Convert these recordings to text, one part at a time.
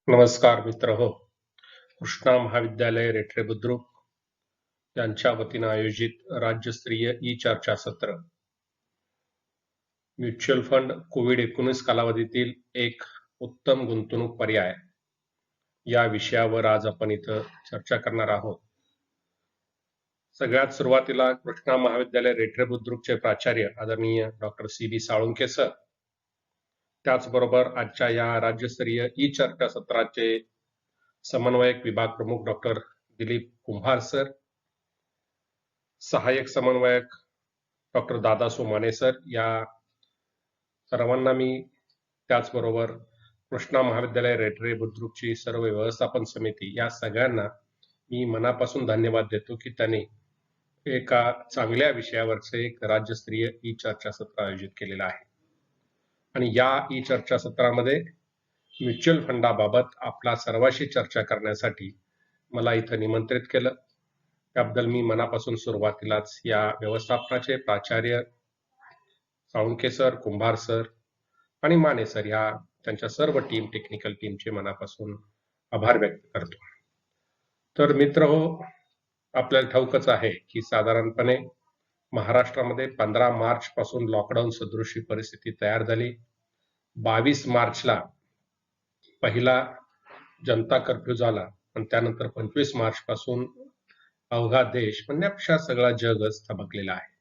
नमस्कार मित्र हो. कृष्णा महाविद्यालय रेठरे बुद्रुक यांच्या वतीनं आयोजित राज्यस्तरीय ई चर्चासत्र म्युच्युअल फंड कोविड-19 कालावधीतील एक उत्तम गुंतवणूक पर्याय या विषयावर आज आपण इथं चर्चा करणार आहोत. सगळ्यात सुरुवातीला कृष्णा महाविद्यालय रेठरे बुद्रुकचे प्राचार्य आदरणीय डॉक्टर सी.बी. साळुंखे सर, त्याचबरोबर आजच्या या राज्यस्तरीय ई चर्चासत्राचे समन्वयक विभाग प्रमुख डॉक्टर दिलीप कुंभार सर, सहाय्यक समन्वयक डॉक्टर दादासू माने सर, या सर्वांना मी, त्याचबरोबर कृष्णा महाविद्यालय रेठरे बुद्रुकची सर्व व्यवस्थापन समिती या सगळ्यांना मी मनापासून धन्यवाद देतो की त्यांनी एका चांगल्या विषयावरचे एक राज्यस्तरीय ई चर्चासत्र आयोजित केलेलं आहे. आणि या ई चर्चासत्रामध्ये म्युच्युअल फंडाबाबत आपला सर्वांशी चर्चा करण्यासाठी मला इथं निमंत्रित केलं. त्याबद्दल मी मनापासून सुरुवातीलाच या व्यवस्थापनाचे प्राचार्य साळुंखे सर, कुंभार सर आणि माने सर या त्यांच्या सर्व टेक्निकल टीमचे मनापासून आभार व्यक्त करतो. तर मित्र हो, आपल्याला ठाऊकच आहे की साधारणपणे महाराष्ट्रामध्ये 15 मार्च पासून लॉकडाऊन सदृशी परिस्थिती तयार झाली. 22 मार्चला पहिला जनता कर्फ्यू झाला आणि त्यानंतर 25 मार्च पासून अवघा देश म्हणण्यापेक्षा सगळा जगच थबकलेला आहे.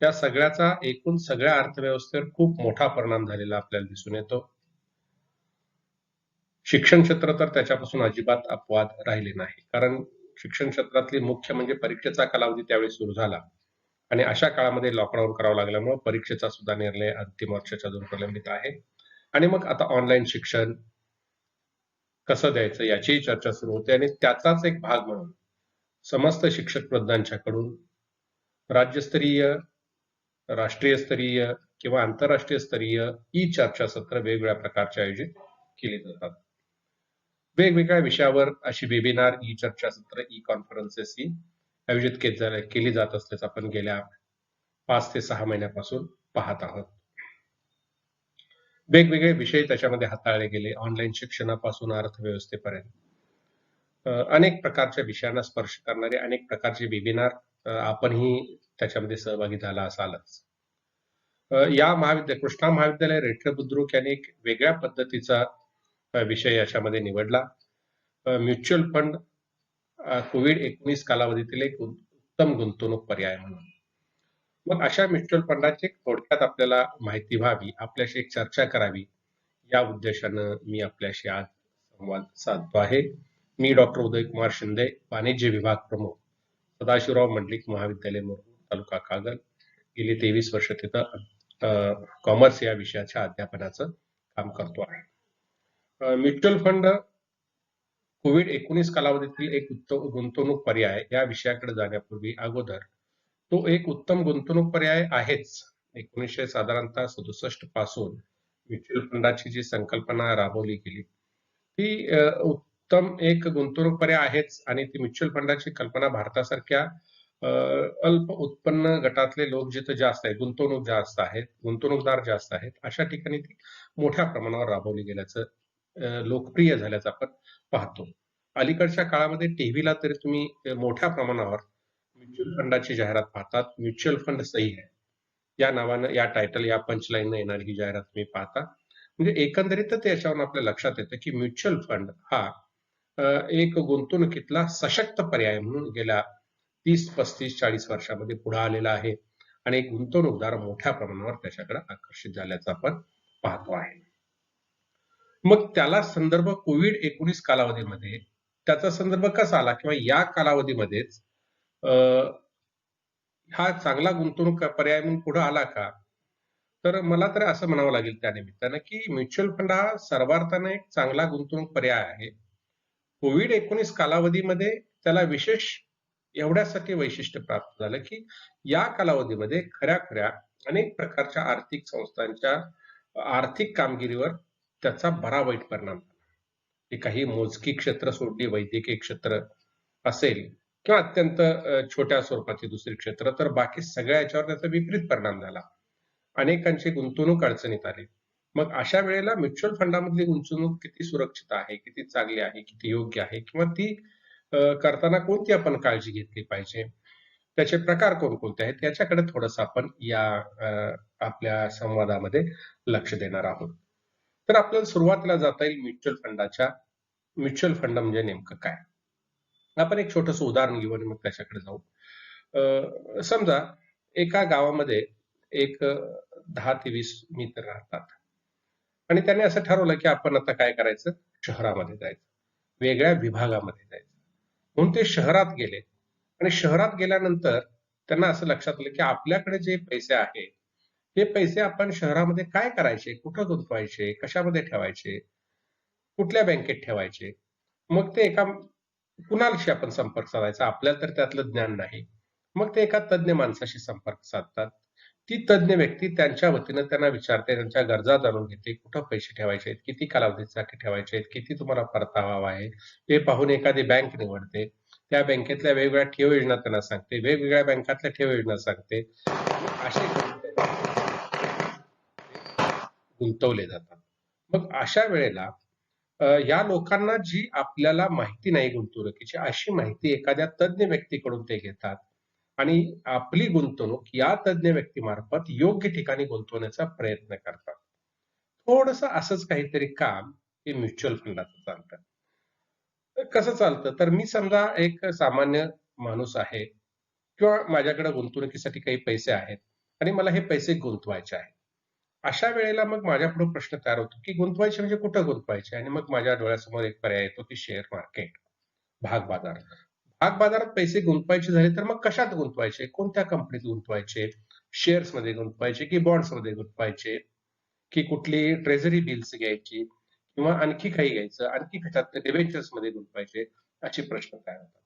या सगळ्याचा एकूण सगळ्या अर्थव्यवस्थेवर खूप मोठा परिणाम झालेला आपल्याला दिसून येतो. शिक्षण क्षेत्र तर त्याच्यापासून अजिबात अपवाद राहिले नाही, कारण शिक्षण क्षेत्रातली मुख्य म्हणजे परीक्षेचा कालावधी त्यावेळी सुरू झाला आणि अशा काळामध्ये लॉकडाऊन करावं लागल्यामुळे परीक्षेचा सुद्धा निर्णय अंतिम वर्षाच्या अजून प्रलंबित आहे. आणि मग आता ऑनलाईन शिक्षण कसं द्यायचं याचीही चर्चा सुरू होते आणि त्याचाच एक भाग म्हणून समस्त शिक्षक वृंदांच्याकडून राज्यस्तरीय, राष्ट्रीय स्तरीय किंवा आंतरराष्ट्रीय स्तरीय ई चर्चासत्र वेगवेगळ्या प्रकारचे आयोजित केली जातात. वेगवेगळ्या विषयावर अशी वेबिनार, ई चर्चासत्र, ई कॉन्फरन्सेस ही आयोजित केली जात असल्याचं आपण गेल्या 5 ते 6 महिन्यापासून पाहत आहोत. वेगवेगळे विषय त्याच्यामध्ये हाताळले गेले, ऑनलाईन शिक्षणापासून अर्थव्यवस्थेपर्यंत अनेक प्रकारच्या विषयांना स्पर्श करणारे अनेक प्रकारचे वेबिनार आपणही त्याच्यामध्ये सहभागी झाला असालच. या कृष्णा महाविद्यालय रेठरे बुद्रुक यांनी एक वेगळ्या पद्धतीचा विषय याच्यामध्ये निवडला. म्युच्युअल फंड कोविड-19 कालावधीतील एक उत्तम गुंतवणूक पर्याय म्हणून. मग अशा म्युच्युअल फंडाची थोडक्यात आपल्याला माहिती व्हावी, आपल्याशी एक चर्चा करावी, या उद्देशानं मी आपल्याशी आज संवाद साधतो आहे. मी डॉक्टर उदयकुमार शिंदे, वाणिज्य विभाग प्रमुख, सदाशिवराव मंडलिक महाविद्यालय मुरगूड, तालुका कागल. गेली 23 वर्ष तिथं कॉमर्स या विषयाच्या अध्यापनाचं काम करतो आहे. म्युच्युअल फंड कोविड-19 कालावधीतील एक उत्तम गुंतवणूक पर्याय या विषयाकडे जाण्यापूर्वी अगोदर तो एक उत्तम गुंतवणूक पर्याय आहेच. 1967 पासून म्युच्युअल फंडाची जी संकल्पना राबवली गेली ती उत्तम एक गुंतवणूक पर्याय आहेच. आणि ती म्युच्युअल फंडाची कल्पना भारतासारख्या अल्प उत्पन्न गटातले लोक जिथे जास्त आहेत, गुंतवणूकदार जास्त आहेत, अशा ठिकाणी ती मोठ्या प्रमाणावर राबवली गेल्याचं, लोकप्रिय झाल्याचं आपण पाहतो. अलीकडच्या काळामध्ये टीव्हीला तरी तुम्ही मोठ्या प्रमाणावर म्युच्युअल फंडाची जाहिरात पाहतात. म्युच्युअल फंड सही है या नावानं, या टायटल, या पंचलाईननं येणारी ही जाहिरात तुम्ही पाहता. म्हणजे एकंदरीत त्याच्यावरून आपल्या लक्षात येतं की म्युच्युअल फंड हा एक गुंतवणुकीतला सशक्त पर्याय म्हणून गेल्या 30, 35, 40 वर्षामध्ये पुढे आलेला आहे आणि एक गुंतवणूकदार मोठ्या प्रमाणावर त्याच्याकडे आकर्षित झाल्याचं आपण पाहतो आहे. मग त्याला संदर्भ कोविड-19 कालावधीमध्ये त्याचा संदर्भ कसा आला किंवा या कालावधीमध्येच हा चांगला गुंतवणूक पर्याय म्हणून पुढे आला का? तर मला तर असं म्हणावं लागेल त्या निमित्तानं की म्युच्युअल फंड हा सर्वार्थानं एक चांगला गुंतवणूक पर्याय आहे. कोविड-19 कालावधीमध्ये त्याला विशेष एवढ्यासाठी वैशिष्ट्य प्राप्त झालं की या कालावधीमध्ये खऱ्या अनेक प्रकारच्या आर्थिक संस्थांच्या आर्थिक कामगिरीवर त्याचा बरा वाईट परिणाम झाला. ही काही मोजकी क्षेत्र सोडली, वैद्यकीय क्षेत्र असेल किंवा अत्यंत छोट्या स्वरूपाची दुसरी क्षेत्र, तर बाकी सगळ्या याच्यावर त्याचा विपरीत परिणाम झाला. अनेकांची गुंतवणूक अडचणीत आली. मग अशा वेळेला म्युच्युअल फंडामधली गुंतवणूक किती सुरक्षित आहे, किती चांगली आहे, किती योग्य आहे किंवा ती करताना कोणती आपण काळजी घेतली पाहिजे, त्याचे प्रकार कोणकोणते आहेत याच्याकडे थोडंसं आपण या आपल्या संवादामध्ये लक्ष देणार आहोत. तर आपल्याला सुरुवातीला जाता येईल म्युच्युअल फंड म्हणजे नेमकं काय. आपण एक छोटंसं उदाहरण घेऊ आणि मग त्याच्याकडे जाऊ. समजा एका गावामध्ये एक 10 ते 20 मित्र राहतात आणि त्यांनी असं ठरवलं की आपण आता काय करायचं, शहरामध्ये जायचं, वेगळ्या विभागामध्ये जायचं. म्हणून ते शहरात गेले आणि शहरात गेल्यानंतर त्यांना असं लक्षात आलं की आपल्याकडे जे पैसे आहेत, हे पैसे आपण शहरामध्ये काय करायचे, कुठं गुंतवायचे, कशामध्ये ठेवायचे, कुठल्या बँकेत ठेवायचे. मग ते एका कुणाशी आपण संपर्क साधायचा, आपल्याला तर त्यातलं ज्ञान नाही. मग ते एका तज्ञ माणसाशी संपर्क साधतात. ती तज्ञ व्यक्ती त्यांच्या वतीनं त्यांना विचारते, त्यांच्या गरजा जाणून घेते, कुठं पैसे ठेवायचे आहेत, किती कालावधीसाठी ठेवायचे आहेत, किती तुम्हाला परतावा हवा आहे, हे पाहून एखादी बँक निवडते. त्या बँकेतल्या वेगवेगळ्या ठेव योजना त्यांना सांगते, वेगवेगळ्या बँकातल्या ठेव योजना सांगते. असे गुंतवले जातात. मग अशा वेळेला या लोकांना जी आपल्याला माहिती नाही गुंतवणुकीची, अशी माहिती एखाद्या तज्ञ व्यक्तीकडून ते घेतात आणि आपली गुंतवणूक या तज्ञ व्यक्तीमार्फत योग्य ठिकाणी गुंतवण्याचा प्रयत्न करतात. थोडंसं असंच काहीतरी काम हे म्युच्युअल फंडाचं चालतं. तर कसं चालतं, तर मी समजा एक सामान्य माणूस आहे किंवा माझ्याकडे गुंतवणुकीसाठी काही पैसे आहेत आणि मला हे पैसे गुंतवायचे आहेत. अशा वेळेला मग माझ्यापुढे प्रश्न तयार होतो, की गुंतवायचे म्हणजे कुठं गुंतवायचे? आणि मग माझ्या डोळ्यासमोर एक पर्याय येतो, की शेअर मार्केट, भाग बाजार. भाग बाजारात पैसे गुंतवायचे झाले तर मग कशात गुंतवायचे? कोणत्या कंपनीत गुंतवायचे? शेअर्समध्ये गुंतवायचे की बॉन्ड्समध्ये गुंतवायचे? की कुठली ट्रेझरी बिल्स घ्यायची किंवा आणखी काही घ्यायचं, आणखी कशात डिबेंचर्समध्ये गुंतवायचे? असे प्रश्न तयार होतात.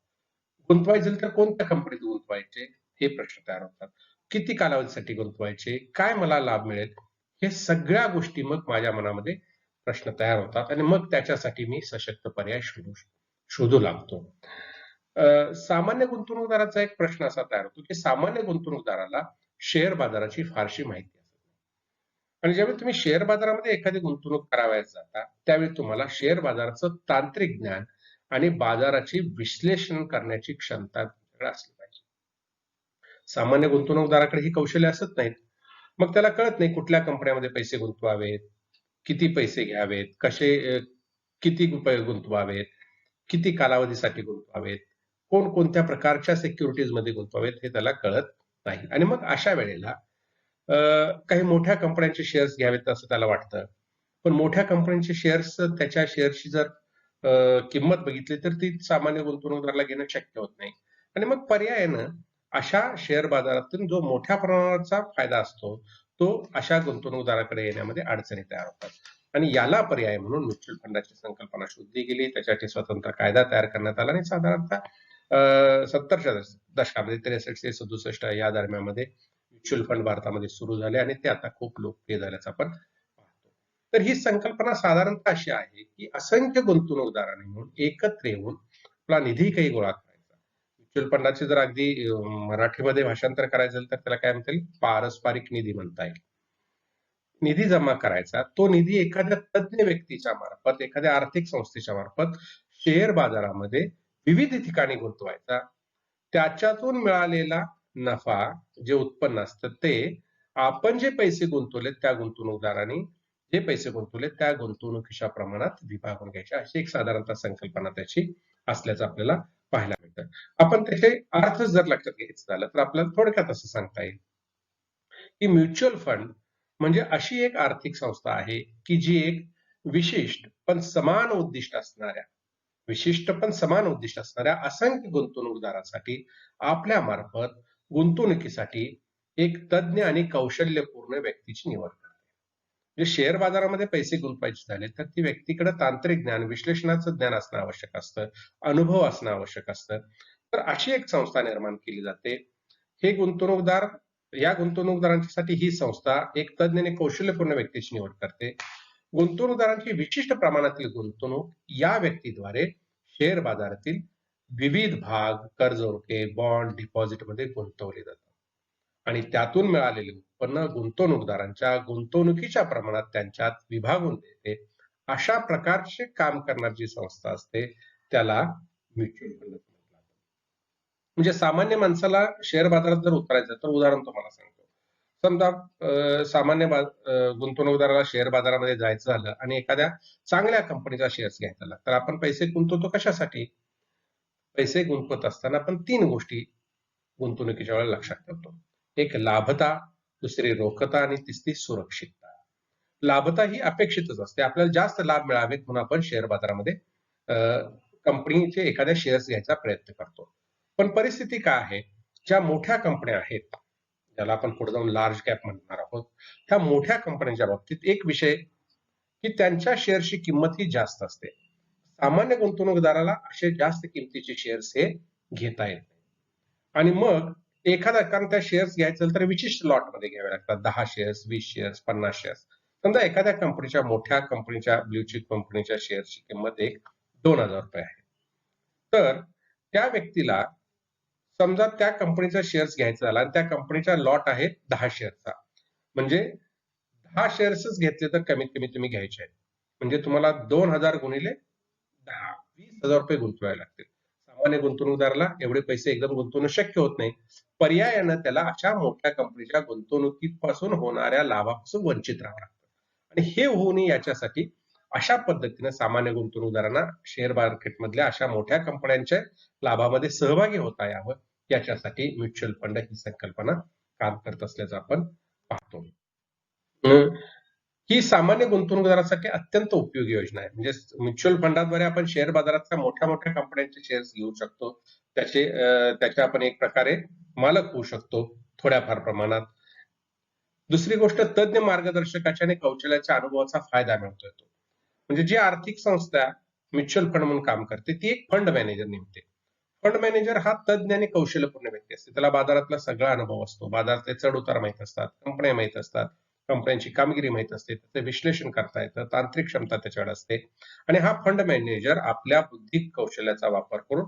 गुंतवायचे तर कोणत्या कंपनीत गुंतवायचे? हे प्रश्न तयार होतात. किती कालावधीसाठी गुंतवायचे? काय मला लाभ मिळेल? हे सगळ्या गोष्टी मग माझ्या मनामध्ये प्रश्न तयार होतात आणि मग त्याच्यासाठी मी सशक्त पर्याय शोधू लागतो. सामान्य गुंतवणूकदाराचा एक प्रश्न असा तयार होतो, की सामान्य गुंतवणूकदाराला शेअर बाजाराची फारशी माहिती असते. आणि ज्यावेळी तुम्ही शेअर बाजारामध्ये एखादी गुंतवणूक करावयास जाता, त्यावेळी तुम्हाला शेअर बाजाराचं तांत्रिक ज्ञान आणि बाजाराची विश्लेषण करण्याची क्षमता तुमच्याकडे असली पाहिजे. सामान्य गुंतवणूकदाराकडे ही कौशल्य असत नाहीत. मग त्याला कळत नाही कुठल्या कंपन्यांमध्ये पैसे गुंतवावेत, किती पैसे घ्यावेत, किती रुपये गुंतवावेत, किती कालावधीसाठी गुंतवावेत, कोणत्या प्रकारच्या सिक्युरिटीजमध्ये गुंतवावेत हे त्याला कळत नाही. आणि मग अशा वेळेला काही मोठ्या कंपन्यांचे शेअर्स घ्यावेत असं त्याला वाटतं. पण मोठ्या कंपन्यांचे शेअर्स त्याच्या शेअर्सची जर किंमत बघितली तर ती सामान्य गुंतवणूकदाराला घेणं शक्य होत नाही. आणि मग पर्यायानं अशा शेअर बाजारातून जो मोठ्या प्रमाणाचा फायदा असतो, तो अशा गुंतवणूकदाराकडे येण्यामध्ये अडचणी तयार होतात. आणि याला पर्याय म्हणून म्युच्युअल फंडाची संकल्पना शोधली गेली. त्याच्यासाठी स्वतंत्र कायदा तयार करण्यात आला आणि साधारणतः 70च्या दशकामध्ये 63 ते 67 या दरम्यानमध्ये म्युच्युअल फंड भारतामध्ये सुरू झाले आणि ते आता खूप लोकप्रिय झाल्याचं आपण पाहतो. तर ही संकल्पना साधारणतः अशी आहे, की असंख्य गुंतवणूकदारांनी म्हणून एकत्र येऊन आपला निधी काही गोळा करायचा. म्युच्युअल फंडाचे जर अगदी मराठीमध्ये भाषांतर करायचं झालं तर त्याला काय म्हणता येईल? पारस्परिक निधी म्हणता येईल. निधी जमा करायचा. तो निधी एखाद्या तज्ञ व्यक्तीच्या मार्फत, एखाद्या आर्थिक संस्थेच्या मार्फत शेअर बाजारामध्ये विविध ठिकाणी गुंतवायचा. त्याच्यातून मिळालेला नफा, जे उत्पन्न असतं ते आपण जे पैसे गुंतवलेत त्या गुंतवणूकदारांनी जे पैसे गुंतवलेत त्या गुंतवणुकीच्या प्रमाणात विभागून घ्यायचे, अशी एक साधारणतः संकल्पना त्याची असल्याचं आपल्याला पाहायला मिळतं. आपण त्याचे अर्थ जर लक्षात घ्यायचं झालं तर आपल्याला थोडक्यात असं सांगता येईल, की म्युच्युअल फंड म्हणजे अशी एक आर्थिक संस्था आहे, की जी एक विशिष्ट पण समान उद्दिष्ट असणाऱ्या असंख्य गुंतवणूकदारांसाठी आपल्या मार्फत गुंतवणुकीसाठी एक तज्ञ आणि कौशल्यपूर्ण व्यक्तीची निवड करते. म्हणजे शेअर बाजारामध्ये पैसे गुंतवायचे झाले तर ती व्यक्तीकडे तांत्रिक ज्ञान, विश्लेषणाचं ज्ञान असणं आवश्यक असतं, अनुभव असणं आवश्यक असतं. तर अशी एक संस्था निर्माण केली जाते. हे गुंतवणूकदार या गुंतवणूकदारांसाठी ही संस्था एक तज्ञ आणि कौशल्यपूर्ण व्यक्तीची निवड करते. गुंतवणूकदारांची विशिष्ट प्रमाणातील गुंतवणूक या व्यक्तीद्वारे शेअर बाजारातील विविध भाग, कर्ज रोखे, बॉन्ड, डिपॉझिटमध्ये गुंतवले जातात आणि त्यातून मिळालेले उत्पन्न गुंतवणूकदारांच्या गुंतवणुकीच्या प्रमाणात त्यांच्यात विभागून देते, अशा प्रकारचे काम करणारी जी संस्था असते त्याला म्युच्युअल फंड म्हणतात. म्हणजे सामान्य माणसाला शेअर बाजारात जर उतरायचं तर उदाहरण तुम्हाला सांगतो. समजा सामान्य गुंतवणूकदाराला शेअर बाजारामध्ये जायचं झालं आणि एखाद्या चांगल्या कंपनीचा शेअर्स घ्यायचा झाला, तर आपण पैसे गुंतवतो कशासाठी? पैसे गुंतवत असताना आपण 3 गोष्टी गुंतवणुकीच्या वेळेला लक्षात ठेवतो. एक लाभता, दुसरी रोखता आणि तिसरी सुरक्षितता. लाभता ही अपेक्षितच असते. आपल्याला जास्त लाभ मिळावेत म्हणून आपण शेअर बाजारामध्ये कंपनीचे एखाद्या शेअर्स घ्यायचा प्रयत्न करतो. पण परिस्थिती काय आहे? ज्या मोठ्या कंपन्या आहेत, ज्याला आपण पुढे जाऊन लार्ज कॅप म्हणणार आहोत, त्या मोठ्या कंपन्यांच्या बाबतीत एक विषय की त्यांच्या शेअरची किंमत ही जास्त असते. सामान्य गुंतवणूकदाराला असे जास्त किमतीचे शेअर्स हे घेता येत नाही. आणि मग एखादा, कारण त्या शेअर्स घ्यायचं तर विशिष्ट लॉट मध्ये घ्यावे लागतात. 10 शेअर्स, 20 शेअर्स, 50 शेअर्स. समजा एखाद्या कंपनीच्या, मोठ्या कंपनीच्या, ब्ल्यूचिप कंपनीच्या शेअर्सची किंमत एक 2,000 रुपये आहे. तर त्या व्यक्तीला समजा त्या कंपनीचा शेअर्स घ्यायचा झाला आणि त्या कंपनीचा लॉट आहे 10 शेअर्सचा, म्हणजे 10 शेअर्सच घेतले तर कमीत कमी तुम्ही घ्यायचे आहेत. म्हणजे तुम्हाला 2,000 गुणिले 10, 20,000 रुपये गुंतवावे लागतील. सामान्य गुंतवणूकदाराला एवढे पैसे एकदम गुंतवणं शक्य होत नाही. पर्यायानं त्याला अशा मोठ्या कंपनीच्या गुंतवणुकीपासून होणाऱ्या लाभापासून वंचित राहावं लागतं. आणि हे होऊ नये याच्यासाठी अशा पद्धतीने सामान्य गुंतवणूकदारांना शेअर मार्केटमधल्या अशा मोठ्या कंपन्यांच्या लाभामध्ये सहभागी होता यावं, याच्यासाठी म्युच्युअल फंड ही संकल्पना काम करत असल्याचं आपण पाहतो. ही सामान्य गुंतवणूकदारासाठी अत्यंत उपयोगी योजना आहे. म्हणजे म्युच्युअल फंडाद्वारे आपण शेअर बाजारातल्या मोठ्या मोठ्या कंपन्यांचे शेअर्स घेऊ शकतो. त्याचे आपण एक प्रकारे मालक होऊ शकतो थोड्याफार प्रमाणात. दुसरी गोष्ट, तज्ञ मार्गदर्शकाच्या आणि कौशल्याच्या अनुभवाचा फायदा मिळतो येतो. म्हणजे जी आर्थिक संस्था म्युच्युअल फंड म्हणून काम करते ती एक फंड मॅनेजर नेमते. फंड मॅनेजर हा तज्ञ आणि कौशल्यपूर्ण व्यक्ती असते. त्याला बाजारातला सगळा अनुभव असतो, बाजारातले चढ उतार माहित असतात, कंपन्या माहित असतात, कंपन्यांची कामगिरी माहित असते, त्याचे विश्लेषण करता येतं, तांत्रिक क्षमता त्याच्याकडे असते. आणि हा फंड मॅनेजर आपल्या बुद्धिक कौशल्याचा वापर करून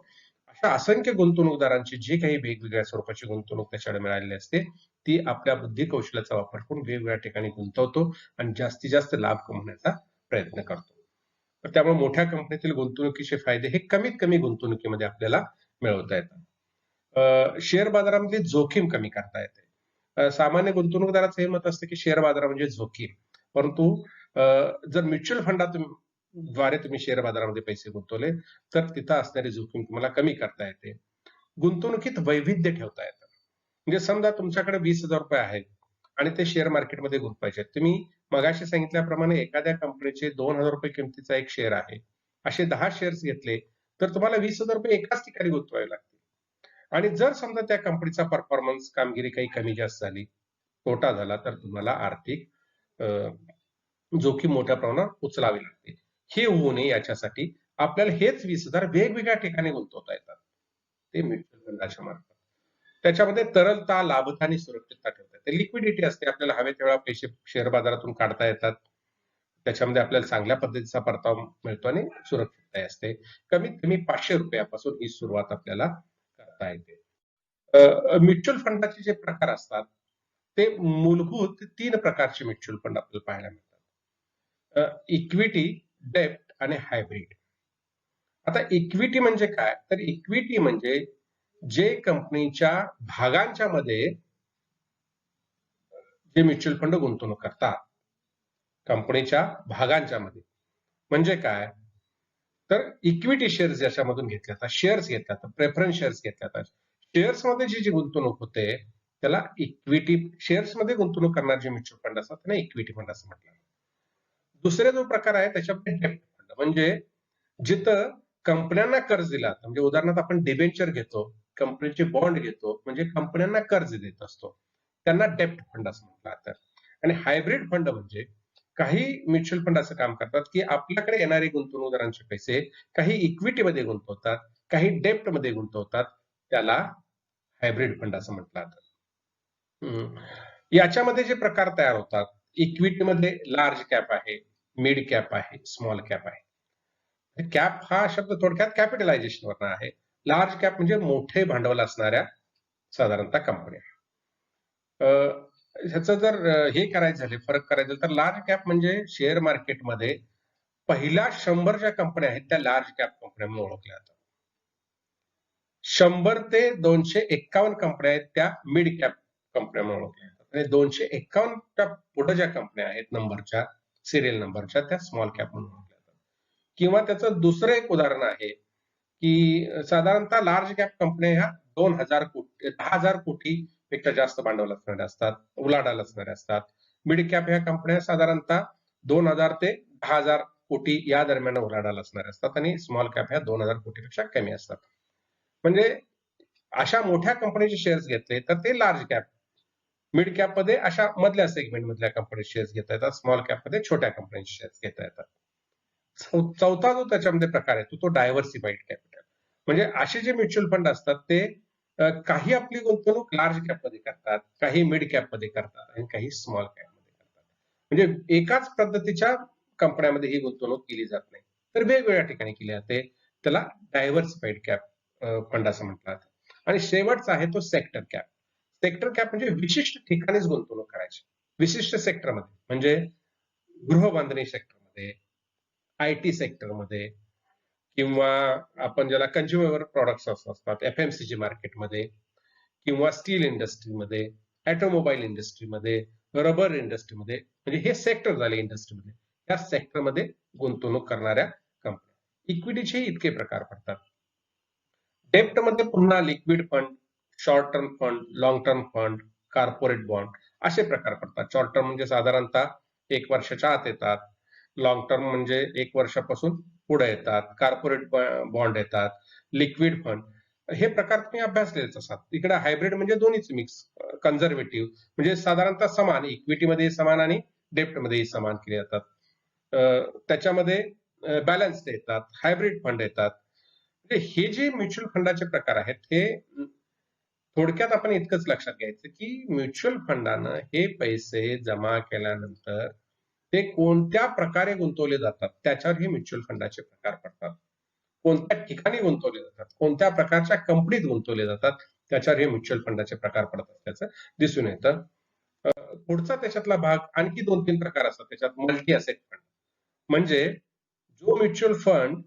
अशा असंख्य गुंतवणूकदारांची जी काही वेगवेगळ्या स्वरूपाची गुंतवणूक त्याच्याकडे मिळालेली असते ती आपल्या बुद्धी कौशल्याचा वापर करून वेगवेगळ्या ठिकाणी गुंतवतो आणि जास्तीत जास्त लाभ कमवण्याचा प्रयत्न करतो. तर त्यामुळे मोठ्या कंपनीतील गुंतवणुकीचे फायदे हे कमीत कमी गुंतवणुकीमध्ये आपल्याला मिळवता येतात. शेअर बाजारामधली जोखीम कमी करता येते. सामान्य गुंतवणूकदाराचं हे मत असतं की शेअर बाजार म्हणजे जोखीम, परंतु जर म्युच्युअल फंडाद्वारे तुम्ही शेअर बाजारामध्ये पैसे गुंतवले तर तिथं असणारी जोखीम तुम्हाला कमी करता येते. गुंतवणुकीत वैविध्य ठेवता येतं. म्हणजे समजा तुमच्याकडे 20,000 रुपये आहेत आणि ते शेअर मार्केटमध्ये गुंतवायचे आहेत. तुम्ही मगाशी सांगितल्याप्रमाणे एखाद्या कंपनीचे 2,000 रुपये किमतीचा एक शेअर आहे, असे 10 शेअर्स घेतले तर तुम्हाला 20,000 रुपये एकाच ठिकाणी गुंतवावे लागतील. आणि जर समजा त्या कंपनीचा परफॉर्मन्स, कामगिरी काही कमी जास्त झाली, तोटा झाला, तर तुम्हाला आर्थिक जोखीम मोठ्या प्रमाणात उचलावी लागते. हे होऊ नये याच्यासाठी आपल्याला हेच 20,000 वेगवेगळ्या ठिकाणी गुंतवता येतात, ते म्युच्युअल फंडाच्या मार्फत. त्याच्यामध्ये तरलता, लाभता आणि सुरक्षितता ठेवता येते. लिक्विडिटी असते, आपल्याला हवे तेव्हा पैसे शेअर बाजारातून काढता येतात. त्याच्यामध्ये आपल्याला चांगल्या पद्धतीचा परतावा मिळतो आणि सुरक्षितता असते. कमीत कमी 500 रुपयापासून ही सुरुवात आपल्याला करता येते. म्युच्युअल फंडाचे जे प्रकार असतात ते मूलभूत 3 प्रकारचे म्युच्युअल फंड आपल्याला पाहायला मिळतात. इक्विटी, डेब्ट आणि हायब्रिड. आता इक्विटी म्हणजे काय? तर इक्विटी म्हणजे जे कंपनीच्या भागांच्या मध्ये जे म्युच्युअल फंड गुंतवणूक करतात, कंपनीच्या भागांच्या मध्ये. म्हणजे काय? तर इक्विटी शेअर्स ज्याच्यामधून घेतले जातात, शेअर्स घेतले जातात, प्रेफरन्स शेअर्स घेतले जातात. शेअर्स मध्ये जी गुंतवणूक होते त्याला इक्विटी, शेअर्स मध्ये गुंतवणूक करणारे जे म्युच्युअल फंड असतात त्यांना इक्विटी फंड असं म्हटलं. दुसरा जो प्रकार आहे त्याच्यामध्ये डेब्ट फंड, म्हणजे जिथं कंपन्यांना कर्ज दिला, म्हणजे उदाहरणार्थ आपण डिबेंचर घेतो, कंपनीचे बॉन्ड घेतो, म्हणजे कंपन्यांना कर्ज देत असतो, त्यांना डेब्ट फंड असं म्हटलं जातं. आणि हायब्रिड फंड म्हणजे काही म्युच्युअल फंड असं काम करतात की आपल्याकडे येणारे गुंतवणूकदारांचे पैसे काही इक्विटीमध्ये गुंतवतात, काही डेब्ट मध्ये गुंतवतात, त्याला हायब्रिड फंड असं म्हटलं जातं. याच्यामध्ये जे प्रकार तयार होतात, इक्विटीमध्ये लार्ज कॅप आहे, मिड कॅप आहे, स्मॉल कॅप आहे. कॅप हा शब्द थोडक्यात कॅपिटलायझेशन वरनं आहे. लार्ज कॅप म्हणजे मोठे भांडवल असणाऱ्या साधारणतः कंपन्या. ह्याचं जर हे करायचं झाले, फरक करायचं झालं, तर लार्ज कॅप म्हणजे शेअर मार्केटमध्ये पहिल्या 100 ज्या कंपन्या आहेत त्या लार्ज कॅप कंपन्या म्हणून ओळखल्या जातात. 100 ते 251 कंपन्या आहेत त्या मिड कॅप कंपन्या म्हणून ओळखल्या जातात आणि 251 च्या पुढे ज्या कंपन्या आहेत नंबरच्या, सिरियल नंबरच्या, त्या स्मॉल कॅप म्हणून ओळखल्या जातात. किंवा त्याचं दुसरं एक उदाहरण आहे की साधारणतः लार्ज कॅप कंपन्या ह्या 2000 कोटी 10,000 कोटी पेक्षा जास्त भांडवल असणाऱ्या असतात, उलाढाल असणाऱ्या असतात. मिड कॅप ह्या कंपन्या साधारणतः 2000 ते 10,000 कोटी या दरम्यान उलाढाल असणाऱ्या असतात आणि स्मॉल कॅप ह्या 2000 कोटीपेक्षा कमी असतात. म्हणजे अशा मोठ्या कंपनीचे शेअर्स घेतले तर ते लार्ज कॅप, मिड कॅप मध्ये अशा मधल्या सेगमेंट मधल्या कंपनी शेअर्स घेता येतात, स्मॉल कॅप मध्ये छोट्या कंपनीचे शेअर्स घेता येतात. चौथा जो त्याच्यामध्ये प्रकार आहे तो डायव्हर्सिफाईड कॅपिटल. म्हणजे असे जे म्युच्युअल फंड असतात ते काही आपली गुंतवणूक लार्ज कॅप मध्ये करतात, काही मिड कॅप मध्ये करतात आणि काही स्मॉल कॅप मध्ये करतात. म्हणजे एकाच पद्धतीच्या कंपन्यामध्ये ही गुंतवणूक केली जात नाही, तर वेगवेगळ्या ठिकाणी केली जाते. त्याला डायव्हर्सिफाईड कॅप फंड असं म्हटलं जातं. आणि शेवटचा आहे तो सेक्टर कॅप. सेक्टर कॅप म्हणजे विशिष्ट ठिकाणीच गुंतवणूक करायची, विशिष्ट सेक्टरमध्ये, म्हणजे गृहबांधणी सेक्टरमध्ये, आयटी सेक्टरमध्ये, किंवा आपण ज्याला कंझ्युमर प्रॉडक्ट्स असतात एफएमसीजी मार्केटमध्ये, किंवा स्टील इंडस्ट्रीमध्ये, ऑटोमोबाईल इंडस्ट्रीमध्ये, रबर इंडस्ट्रीमध्ये, म्हणजे हे सेक्टर झाले इंडस्ट्रीमध्ये, या सेक्टरमध्ये गुंतवणूक करणाऱ्या कंपन्या. इक्विटीचे इतके प्रकार पडतात. डेप्टमध्ये पुन्हा liquid fund, short term fund, long term fund, corporate bond असे प्रकार पडतात. शॉर्ट टर्म म्हणजे साधारणतः 1 वर्षाच्या आत येतात, लॉंग टर्म म्हणजे 1 वर्षापासून पुढे येतात, कॉर्पोरेट बॉन्ड येतात, लिक्विड फंड, हे प्रकार तुम्ही अभ्यासलेच असतात. इकडे हायब्रिड म्हणजे दोन्हीच मिक्स, कन्झर्वेटिव्ह म्हणजे साधारणतः समान, इक्विटीमध्ये समान आणि डेप्टमध्येही समान केले जातात. त्याच्यामध्ये बॅलन्स येतात, हायब्रिड फंड येतात. हे जे म्युच्युअल फंडाचे प्रकार आहेत हे थोडक्यात आपण इतकंच लक्षात घ्यायचं की म्युच्युअल फंडानं हे पैसे जमा केल्यानंतर ते कोणत्या प्रकारे गुंतवले जातात त्याच्यावर हे म्युच्युअल फंडाचे प्रकार पडतात. कोणत्या ठिकाणी गुंतवले जातात, कोणत्या प्रकारच्या कंपनीत गुंतवले जातात त्याच्यावर हे म्युच्युअल फंडाचे प्रकार पडत असल्याचं दिसून येतं. पुढचा त्याच्यातला भाग आणखी 2-3 प्रकार असतात त्याच्यात. मल्टी असेट फंड म्हणजे जो म्युच्युअल फंड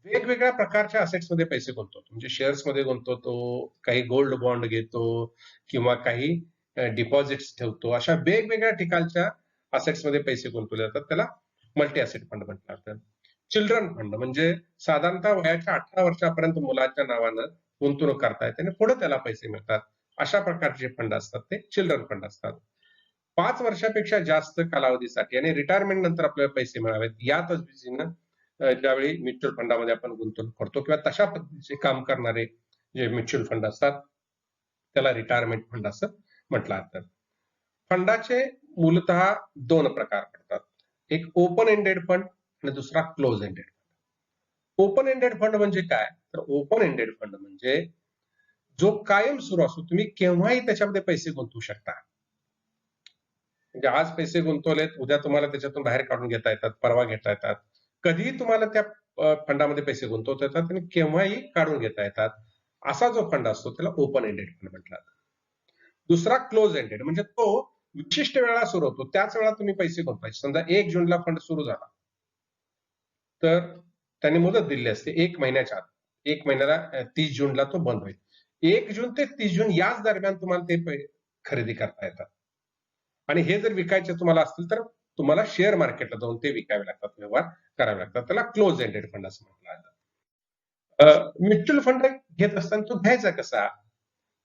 वेगवेगळ्या प्रकारच्या असेट्स मध्ये पैसे गुंतवतो, म्हणजे शेअर्स मध्ये गुंतवतो, काही गोल्ड बॉन्ड घेतो, किंवा काही डिपॉझिट्स ठेवतो, अशा वेगवेगळ्या ठिकाणच्या असेट्स मध्ये पैसे गुंतवले जातात. त्याला मल्टी असेट फंड म्हटलं जातं. चिल्ड्रन फंड म्हणजे साधारणतः वयाच्या 18 वर्षापर्यंत मुलाच्या नावानं गुंतवणूक करता येते आणि पुढे त्याला पैसे मिळतात, अशा प्रकारचे फंड असतात ते चिल्ड्रन फंड असतात. 5 वर्षापेक्षा जास्त कालावधीसाठी आणि रिटायरमेंट नंतर आपल्याला पैसे मिळावेत या दृष्टीनं ज्यावेळी म्युच्युअल फंडामध्ये आपण गुंतवणूक करतो किंवा तशा पद्धतीचे काम करणारे जे म्युच्युअल फंड असतात त्याला रिटायरमेंट फंड असं म्हटलं जातं. फंडाचे मूलतः 2 प्रकार पडतात, एक ओपन एंडेड फंड आणि दुसरा close ended fund. Open ended fund म्हणजे काय, तर ओपन एंडेड फंड म्हणजे जो कायम सुरू असतो, तुम्ही केव्हाही त्याच्यामध्ये पैसे गुंतवू शकता. म्हणजे आज पैसे गुंतवलेत, उद्या तुम्हाला त्याच्यातून बाहेर काढून घेता येतात, परवा घेता येतात, कधीही तुम्हाला त्या फंडामध्ये पैसे गुंतवता येतात आणि केव्हाही काढून घेता येतात. असा जो फंड असतो त्याला ओपन एंडेड फंड म्हटलं जातं. दुसरा क्लोज एंडेड म्हणजे तो विशिष्ट वेळा सुरू होतो, त्याच वेळा तुम्ही पैसे गुंतवायचे. समजा 1 जूनला फंड सुरू झाला तर त्यांनी मुदत दिली असते 1 महिन्याच्या आत, 1 महिन्याला 30 जूनला तो बंद होईल. 1 जून ते 30 जून याच दरम्यान तुम्हाला ते खरेदी करता येतात. आणि हे जर विकायचे तुम्हाला असतील तर तुम्हाला शेअर मार्केटला जाऊन ते विकावे लागतात, व्यवहार करावे लागतात. त्याला क्लोज एंडेड फंड असं म्हटलं जातं. म्युच्युअल फंड घेत असताना तो घ्यायचा कसा,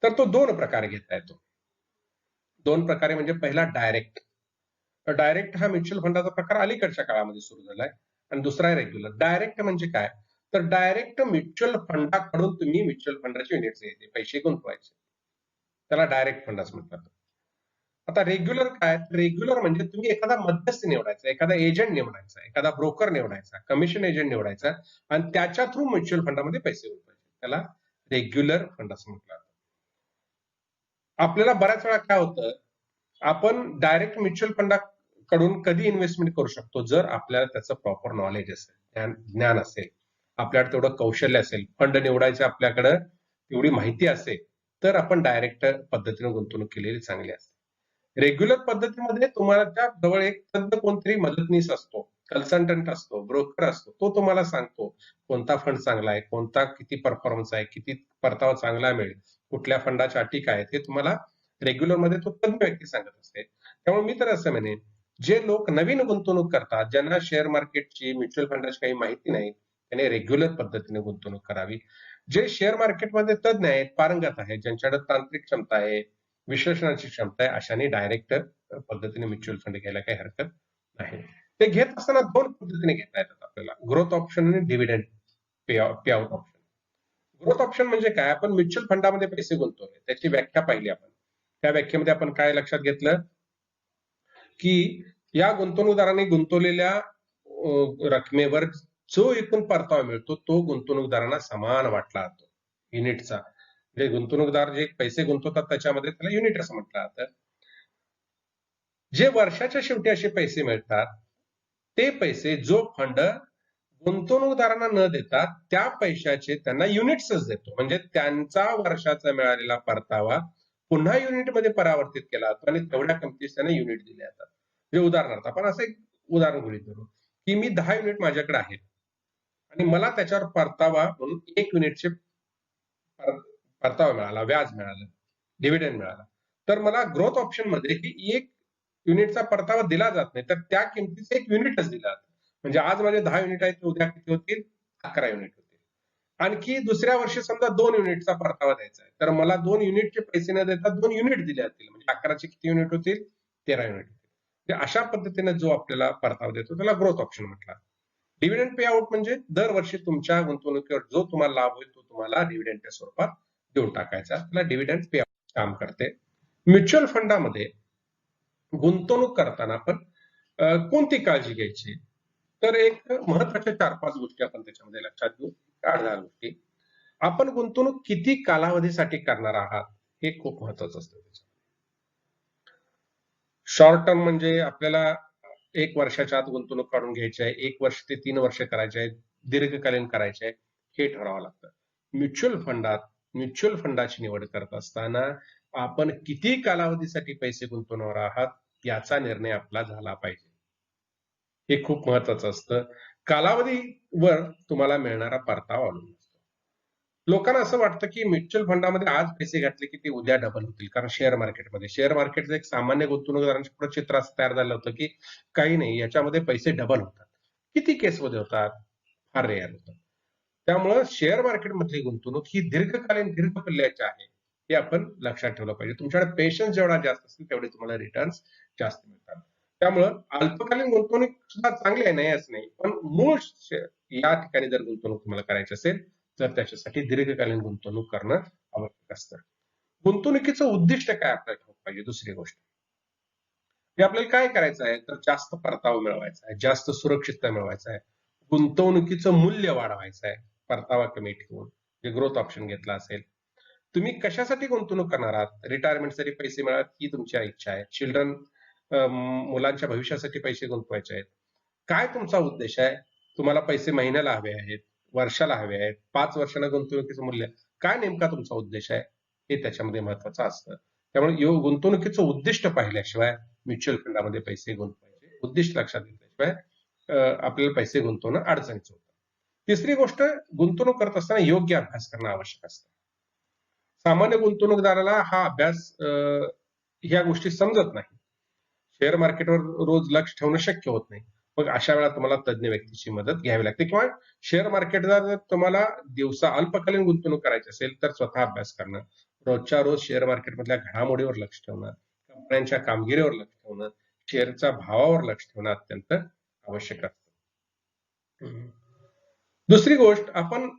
तर तो 2 प्रकारे घेता येतो. 2 प्रकारे म्हणजे पहिला डायरेक्ट. डायरेक्ट हा म्युच्युअल फंडाचा प्रकार अलीकडच्या काळामध्ये सुरू झालाय आणि दुसरा आहे रेग्युलर. डायरेक्ट म्हणजे काय, तर डायरेक्ट म्युच्युअल फंडाकडून तुम्ही म्युच्युअल फंडाचे युनिट्स घ्यायचे, पैसे गुंतवायचे, त्याला डायरेक्ट फंड असं म्हणतात. आता रेग्युलर काय, रेग्युलर म्हणजे तुम्ही एखादा मध्यस्थी निवडायचा, एखादा एजंट निवडायचा, एखादा ब्रोकर निवडायचा, कमिशन एजंट निवडायचा आणि त्याच्या थ्रू म्युच्युअल फंडामध्ये पैसे गुंतवायचे, त्याला रेग्युलर फंड असं म्हटलं जातं. आपल्याला बऱ्याच वेळा काय होतं, आपण डायरेक्ट म्युच्युअल फंडाकडून कधी इन्व्हेस्टमेंट करू शकतो, जर आपल्याला त्याचं प्रॉपर नॉलेज असेल, ज्ञान असेल, आपल्याकडे तेवढं कौशल्य असेल, फंड निवडायचे आपल्याकडे एवढी माहिती असेल, तर आपण डायरेक्ट पद्धतीने गुंतवणूक केलेली चांगली असते. रेग्युलर पद्धतीमध्ये तुम्हाला त्या जवळ एक तज्ञ कोणतरी मदतनीस असतो, कन्सल्टंट असतो, ब्रोकर असतो. तो तुम्हाला सांगतो कोणता फंड चांगला आहे, कोणता किती परफॉर्मन्स आहे, किती परतावा चांगला मिळेल, कुठल्या फंडाच्या अटी काय आहेत, हे तुम्हाला रेग्युलर मध्ये तो तज्ञ व्यक्ती सांगत असते. त्यामुळे मी तर असं म्हणेन, जे लोक नवीन गुंतवणूक करतात, ज्यांना शेअर मार्केटची, म्युच्युअल फंडाची काही माहिती नाही, त्याने रेग्युलर पद्धतीने गुंतवणूक करावी. जे शेअर मार्केटमध्ये तज्ञ आहेत, पारंगत आहेत, ज्यांच्याकडे तांत्रिक क्षमता आहे, विश्लेषणाची क्षमता आहे, अशाने डायरेक्ट पद्धतीने म्युच्युअल फंड घ्यायला काही हरकत नाही. ते घेत असताना दोन पद्धतीने घेता येतात आपल्याला, ग्रोथ ऑप्शन आणि डिव्हिडंड पे आउट ऑप्शन. ग्रोथ ऑप्शन म्हणजे काय? आपण म्युच्युअल फंडामध्ये पैसे गुंतवले, त्याची व्याख्या पाहिली आपण. त्या व्याख्येमध्ये आपण काय लक्षात घेतलं की या गुंतवणूकदारांनी गुंतवलेल्या रकमेवर जो एकूण परतावा मिळतो तो गुंतवणूकदारांना समान वाटला जातो युनिटचा. म्हणजे गुंतवणूकदार जे पैसे गुंतवतात त्याच्यामध्ये त्याला युनिट असं म्हटलं जातं. जे वर्षाच्या शेवटी असे पैसे मिळतात ते पैसे जो फंड गुंतवणूकदारांना न देता त्या पैशाचे त्यांना युनिट्सच देतो. म्हणजे त्यांचा वर्षाचा मिळालेला परतावा पुन्हा युनिटमध्ये परावर्तित केला जातो आणि तेवढ्या किमतीस त्यांना युनिट दिले जातात. म्हणजे उदाहरणार्थ आपण असं एक उदाहरण गृहीत धरू की मी 10 युनिट माझ्याकडे आहेत आणि मला त्याच्यावर परतावा म्हणून 1 युनिटचे परतावा मिळाला, व्याज मिळालं, डिव्हिडंड मिळाला. तर मला ग्रोथ ऑप्शन मध्ये ही 1 युनिटचा परतावा दिला जात नाही, तर त्या किमतीचं 1 युनिटच दिलं जातं. म्हणजे आज माझे 10 युनिट आहेत, उद्या किती होतील? 11 युनिट होतील. आणखी दुसऱ्या वर्षी समजा 2 युनिटचा परतावा द्यायचा आहे, तर मला 2 युनिटचे पैसे न देता 2 युनिट दिले जातील. म्हणजे 11चे किती युनिट होतील? 13 युनिट होतील. अशा पद्धतीने जो आपल्याला परतावा देतो त्याला ग्रोथ ऑप्शन म्हटलं. डिव्हिडंड पे आउट म्हणजे दरवर्षी तुमच्या गुंतवणुकीवर जो तुम्हाला लाभ होईल तो तुम्हाला डिव्हिडंडच्या स्वरूपात देऊन टाकायचा. त्याला डिव्हिडंड पे आउट काम करते. म्युच्युअल फंडामध्ये गुंतवणूक करताना आपण कोणती काळजी घ्यायची? तर एक महत्वाच्या 4-5 गोष्टी आपण त्याच्यामध्ये लक्षात घेऊ. 8-10 गोष्टी. आपण गुंतवणूक किती कालावधीसाठी करणार आहात हे खूप महत्वाचं असतं. शॉर्ट टर्म म्हणजे आपल्याला 1 वर्षाच्या आत गुंतवणूक काढून घ्यायची आहे, 1 वर्ष ते 3 वर्ष करायचे आहे, दीर्घकालीन करायचे आहे, हे ठरवावं लागतं. म्युच्युअल फंडाची निवड करत असताना आपण किती कालावधीसाठी पैसे गुंतवणार आहात याचा निर्णय आपला झाला पाहिजे. हे खूप महत्वाचं असतं. कालावधीवर तुम्हाला मिळणारा परतावा अवलंबून असतो. लोकांना असं वाटतं की म्युच्युअल फंडामध्ये आज पैसे घातले की ते उद्या डबल होतील. कारण शेअर मार्केटचं एक सामान्य गुंतवणूकदारांच्या पुढे चित्र असं तयार झालं होतं की काही नाही, याच्यामध्ये पैसे डबल होतात. किती केसमध्ये होतात? फार रेअर होतात. त्यामुळं शेअर मार्केटमधली गुंतवणूक ही दीर्घकालीन, दीर्घ पल्ल्याची आहे, हे आपण लक्षात ठेवलं पाहिजे. तुमच्याकडे पेशन्स जेवढा जास्त असेल तेवढे तुम्हाला रिटर्न्स जास्त मिळतात. त्यामुळं अल्पकालीन गुंतवणूक सुद्धा चांगली आहे, नाही असं नाही. पण मूळ या ठिकाणी जर गुंतवणूक तुम्हाला करायची असेल तर त्याच्यासाठी दीर्घकालीन गुंतवणूक करणं आवश्यक असतं. गुंतवणुकीचं उद्दिष्ट काय आपल्याला ठेवलं पाहिजे? दुसरी गोष्ट हे आपल्याला काय करायचं आहे, तर जास्त परतावा मिळवायचा आहे, जास्त सुरक्षितता मिळवायचा आहे, गुंतवणुकीचं मूल्य वाढवायचं आहे, परतावा कमी ठेवून. जे ग्रोथ ऑप्शन घेतला असेल, तुम्ही कशासाठी गुंतवणूक करणार आहात? रिटायरमेंटसाठी पैसे मिळावेत ही तुमची इच्छा आहे, मुलांच्या भविष्यासाठी पैसे गुंतवायचे आहेत. काय तुमचा उद्देश आहे? तुम्हाला पैसे महिन्याला हवे आहेत, वर्षाला हवे आहेत, 5 वर्षांना गुंतवणुकीचं मूल्य काय? नेमका तुमचा उद्देश आहे हे त्याच्यामध्ये महत्वाचं असतं. त्यामुळे गुंतवणुकीचं उद्दिष्ट पाहिल्याशिवाय म्युच्युअल फंडामध्ये पैसे गुंतवायचे उद्दिष्ट लक्षात घेतल्याशिवाय आपल्याला पैसे गुंतवणं अडचणीचं होतं. तिसरी गोष्ट, गुंतवणूक करत असताना योग्य अभ्यास करणं आवश्यक असतं. सामान्य गुंतवणूकदाराला हा अभ्यास ह्या गोष्टी समजत नाही. शेअर मार्केटवर रोज लक्ष ठेवणं शक्य होत नाही. मग अशा वेळा तुम्हाला तज्ञ व्यक्तीची मदत घ्यावी लागते, किंवा शेअर मार्केटला जर तुम्हाला दिवसा अल्पकालीन गुंतवणूक करायची असेल तर स्वतः अभ्यास करणं, रोजच्या रोज शेअर मार्केटमधल्या घडामोडीवर लक्ष ठेवणं, कंपन्यांच्या कामगिरीवर लक्ष ठेवणं, शेअरच्या भावावर लक्ष ठेवणं अत्यंत आवश्यक असतं. दुसरी गोष्ट, आपण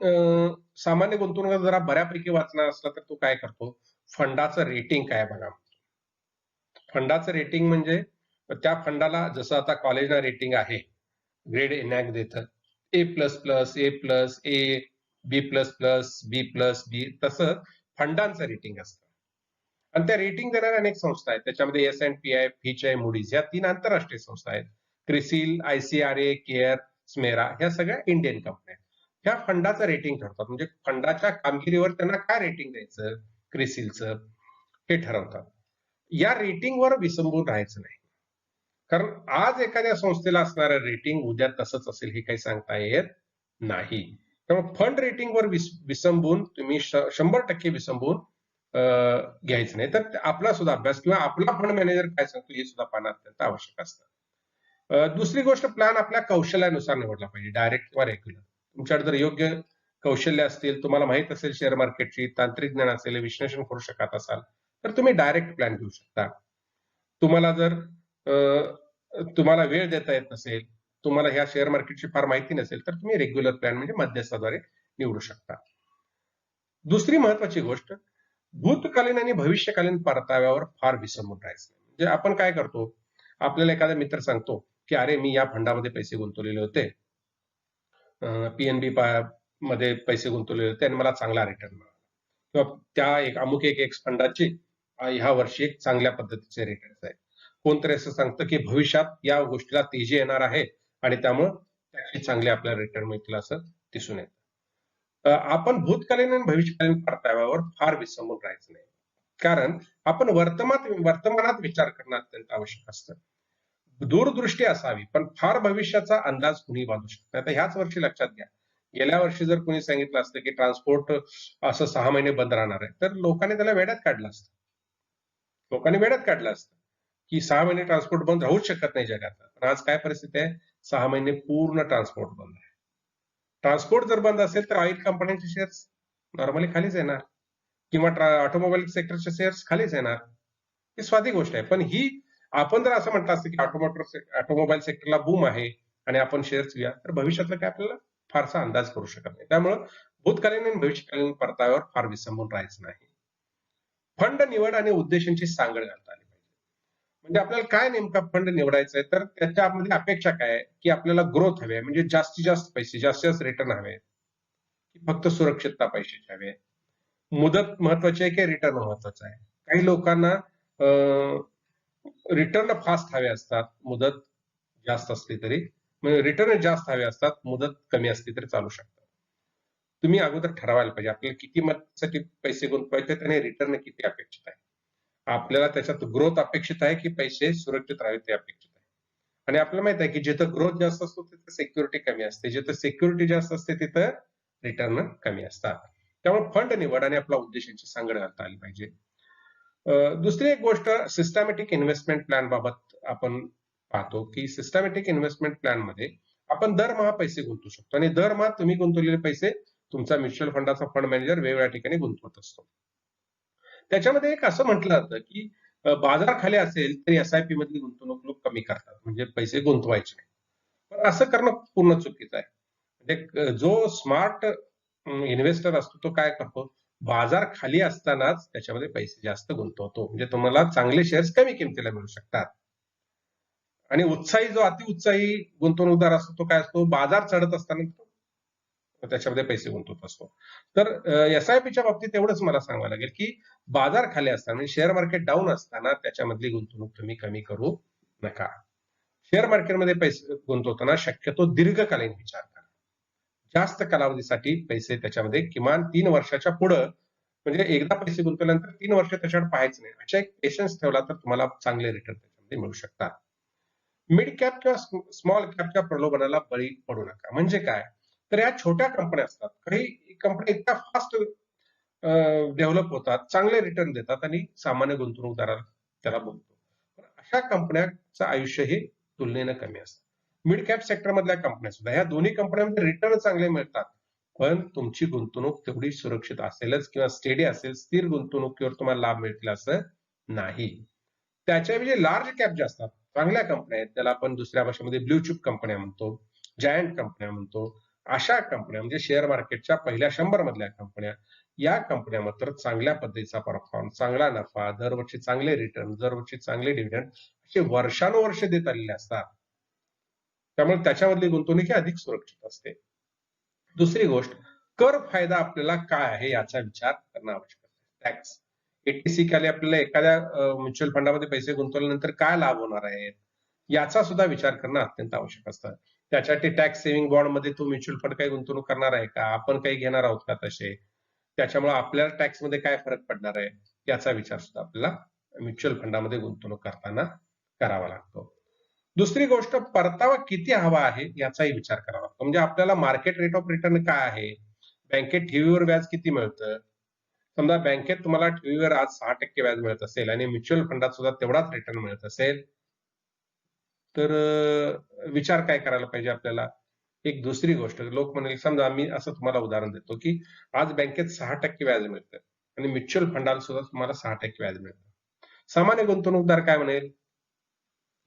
सामान्य गुंतवणूक जरा बऱ्यापैकी वाचणार असला तर तो काय करतो? फंडाचं रेटिंग काय बघा. फंडाचं रेटिंग म्हणजे त्या फंडाला जसं आता कॉलेजला रेटिंग आहे, ग्रेड एनॅक देतं, ए प्लस प्लस, ए प्लस, ए, बी प्लस प्लस, बी प्लस, बी, तसं फंडांचं रेटिंग असतं. आणि त्या रेटिंग देणाऱ्या अनेक संस्था आहेत. त्याच्यामध्ये S&P, फिच आहे, मूडीज, या 3 आंतरराष्ट्रीय संस्था आहेत. क्रिसिल, ICRA, केअर, स्मेरा, ह्या सगळ्या इंडियन कंपन्या आहेत. ह्या फंडाचं रेटिंग ठरवतात. म्हणजे फंडाच्या कामगिरीवर त्यांना काय रेटिंग द्यायचं क्रिसिलचं हे ठरवतात. या रेटिंगवर विसंबून राहायचं नाही. कारण आज एखाद्या संस्थेला असणारं रेटिंग उद्या तसंच असेल हे काही सांगता येत नाही. त्यामुळे फंड रेटिंगवर विसंबून तुम्ही 100% विसंबून घ्यायचं नाही. तर आपला सुद्धा अभ्यास किंवा आपला फंड मॅनेजर काय सांगतो हे सुद्धा पाहणं अत्यंत आवश्यक असतं. दुसरी गोष्ट, प्लॅन आपल्या कौशल्यानुसार निवडला पाहिजे, डायरेक्ट किंवा रेग्युलर. तुमच्याकडे जर योग्य कौशल्य असतील, तुम्हाला माहित असेल शेअर मार्केटची, तांत्रिक ज्ञान असेल, विश्लेषण करू शकत असाल, तर तुम्ही डायरेक्ट प्लॅन घेऊ शकता. तुम्हाला जर तुम्हाला वेळ देता येत नसेल, तुम्हाला ह्या शेअर मार्केटची फार माहिती नसेल, तर तुम्ही रेग्युलर प्लॅन म्हणजे मध्यस्थाद्वारे निवडू शकता. दुसरी महत्वाची गोष्ट, भूतकालीन आणि भविष्यकालीन परताव्यावर फार विसंबून राहायचं. म्हणजे आपण काय करतो, आपल्याला एखादा मित्र सांगतो की अरे मी या फंडामध्ये पैसे गुंतवलेले होते, पीएनबी मध्ये पैसे गुंतवलेले होते आणि मला चांगला रिटर्न मिळाला, किंवा त्या एक अमुक एक फंडाची ह्या वर्षी एक चांगल्या पद्धतीचे रिटर्न्स आहे. कोणतरी असं सांगतं की भविष्यात या गोष्टीला तेजी येणार आहे आणि त्यामुळे त्याची चांगले आपल्याला रिटर्न मिळतील असं दिसून येतं. आपण भूतकालीन आणि भविष्यकालीन परताव्यावर फार विसंबून राहायचं नाही. कारण आपण वर्तमानात विचार करणं अत्यंत आवश्यक असतं. दूरदृष्टी असावी, पण फार भविष्याचा अंदाज कुणी बांधू शकत नाही. आता ह्याच वर्षी लक्षात घ्या, गेल्या वर्षी जर कुणी सांगितलं असतं की ट्रान्सपोर्ट असं 6 महिने बंद राहणार आहे, तर लोकांनी त्याला वेड्यात काढलं असतं. लोकांनी वेड्यात काढलं असतं की 6 महिने ट्रान्सपोर्ट बंद राहूच शकत नाही जगात. पण आज काय परिस्थिती आहे, 6 महिने पूर्ण ट्रान्सपोर्ट बंद आहे. ट्रान्सपोर्ट जर बंद असेल तर ऑइल कंपन्यांचे शेअर्स नॉर्मली खालीच येणार, किंवा ऑटोमोबाईल सेक्टरचे शेअर्स खालीच येणार. ही स्वादी गोष्ट आहे. पण ही आपण जर असं म्हटलं असतं की ऑटोमोबाईल सेक्टरला बूम आहे आणि आपण शेअर्स घेऊया, तर भविष्यातलं काय आपल्याला फारसा अंदाज करू शकत नाही. त्यामुळं भूतकालीन आणि भविष्यकालीन परताव्यावर फार विसंबून राहायचं नाही. फंड निवड आणि उद्देशांची सांगड घालता आली पाहिजे. म्हणजे आपल्याला काय नेमका फंड निवडायचा आहे, तर त्याच्यामध्ये अपेक्षा काय आहे, की आपल्याला ग्रोथ हवी आहे, म्हणजे जास्तीत जास्त पैसे, जास्तीत जास्त रिटर्न हवे, की फक्त सुरक्षितता पैशाची हवी आहे, मुदत महत्वाची आहे की रिटर्न महत्वाचा आहे. काही लोकांना रिटर्न फास्ट हवे असतात, मुदत जास्त असली तरी, म्हणजे रिटर्न जास्त हवे असतात, मुदत कमी असली तरी चालू शकतात. तुम्ही अगोदर ठरवायला पाहिजे आपल्याला किती मदतीसाठी पैसे गुंतवायचे आणि रिटर्न किती अपेक्षित आहे. आपल्याला त्याच्यात ग्रोथ अपेक्षित आहे की पैसे सुरक्षित राहावे ते अपेक्षित आहे. आणि आपल्याला माहित आहे की जिथं ग्रोथ जास्त असतो तिथं सिक्युरिटी कमी असते, जिथं सिक्युरिटी जास्त असते तिथं रिटर्न कमी असतात. त्यामुळे फंड निवड आणि आपल्या उद्देशांची सांगड घालता आली पाहिजे. दुसरी एक गोष्ट, सिस्टमॅटिक इन्व्हेस्टमेंट प्लॅन बाबत आपण पाहतो की सिस्टमॅटिक इन्व्हेस्टमेंट प्लॅन मध्ये आपण दरमहा पैसे गुंतवू शकतो आणि दरमहा तुम्ही गुंतवलेले पैसे तुमचा म्युच्युअल फंडाचा फंड मॅनेजर वेगवेगळ्या ठिकाणी गुंतवत असतो. त्याच्यामध्ये एक असं म्हटलं जातं की बाजार खाली असेल तरी एसआयपी मधली गुंतवणूक लोक कमी करतात, म्हणजे पैसे गुंतवायचे नाही. पण असं करणं पूर्ण चुकीचं आहे. म्हणजे जो स्मार्ट इन्व्हेस्टर असतो तो काय करतो, बाजार खाली असतानाच त्याच्यामध्ये पैसे जास्त गुंतवतो, म्हणजे तुम्हाला चांगले शेअर्स कमी किमतीला मिळू शकतात. आणि उत्साही जो अतिउत्साही गुंतवणूकदार असतो तो काय असतो, बाजार चढत असताना त्याच्यामध्ये पैसे गुंतवत असतो. तर एसआयपीच्या बाबतीत एवढंच मला सांगावं लागेल की बाजार खाली असताना, म्हणजे शेअर मार्केट डाऊन असताना त्याच्यामधली गुंतवणूक तुम्ही कमी करू नका. शेअर मार्केटमध्ये पैसे गुंतवताना शक्यतो दीर्घकालीन विचार करा. जास्त कालावधीसाठी पैसे त्याच्यामध्ये किमान 3 वर्षाच्या पुढं, म्हणजे एकदा पैसे गुंतवल्यानंतर 3 वर्ष त्याच्यावर पाहायचं नाही, अशा एक पेशन्स ठेवला तर तुम्हाला चांगले रिटर्न त्याच्यामध्ये मिळू शकतात. मिड कॅप किंवा स्मॉल कॅपच्या प्रलोभनाला बळी पडू नका. म्हणजे काय, तर या छोट्या कंपन्या असतात, काही कंपन्या इतक्या फास्ट डेव्हलप होतात, चांगले रिटर्न देतात आणि सामान्य गुंतवणूकदाराला त्याला बघतो. पण अशा कंपन्यांचं आयुष्य हे तुलनेनं कमी असतं. मिड कॅप सेक्टर मधल्या कंपन्या सुद्धा, ह्या दोन्ही कंपन्यांमध्ये रिटर्न चांगले मिळतात, पण तुमची गुंतवणूक तेवढी सुरक्षित असेलच किंवा स्टेडी असेल, स्थिर गुंतवणुकीवर तुम्हाला लाभ मिळतील असं नाही. त्याच्याऐवजी लार्ज कॅप जे असतात, चांगल्या कंपन्या आहेत, त्याला आपण दुसऱ्या भाषेमध्ये ब्ल्यू चिप कंपन्या म्हणतो, जायंट कंपन्या म्हणतो, अशा कंपन्या म्हणजे शेअर मार्केटच्या पहिल्या 100 मधल्या कंपन्या, या कंपन्या मात्र चांगल्या पद्धतीचा परफॉर्म, चांगला नफा, दरवर्षी चांगले रिटर्न, दरवर्षी चांगले डिव्हिडंड असे वर्षानुवर्ष देत आलेले असतात. त्यामुळे त्याच्यामधली गुंतवणूक ही अधिक सुरक्षित असते. दुसरी गोष्ट, कर फायदा आपल्याला काय आहे याचा विचार करणं आवश्यक आहे. टॅक्स, एटीसी खाली आपल्याला एखाद्या म्युच्युअल फंडामध्ये पैसे गुंतवल्यानंतर काय लाभ होणार आहेत याचा सुद्धा विचार करणं अत्यंत आवश्यक असतं. त्याच्यासाठी टॅक्स सेव्हिंग बॉन्ड मध्ये तो म्युच्युअल फंड काही गुंतवणूक करणार आहे का, आपण काही घेणार आहोत का तसे, त्याच्यामुळे आपल्याला टॅक्स मध्ये काय फरक पडणार आहे याचा विचार सुद्धा आपल्याला म्युच्युअल फंडामध्ये गुंतवणूक करताना करावा लागतो. दुसरी गोष्ट, परतावा किती हवा आहे याचाही विचार करावा लागतो. म्हणजे आपल्याला मार्केट रेट ऑफ रिटर्न काय आहे, बँकेत ठेवीवर व्याज किती मिळतं. समजा बँकेत तुम्हाला ठेवीवर आज 6% व्याज मिळत असेल आणि म्युच्युअल फंडात सुद्धा तेवढाच रिटर्न मिळत असेल, तर विचार काय करायला पाहिजे आपल्याला. एक दुसरी गोष्ट, लोक म्हणेल, समजा मी असं तुम्हाला उदाहरण देतो की आज बँकेत 6% व्याज मिळतं आणि म्युच्युअल फंडाला सुद्धा तुम्हाला 6% व्याज मिळतं. सामान्य गुंतवणूकदार काय म्हणेल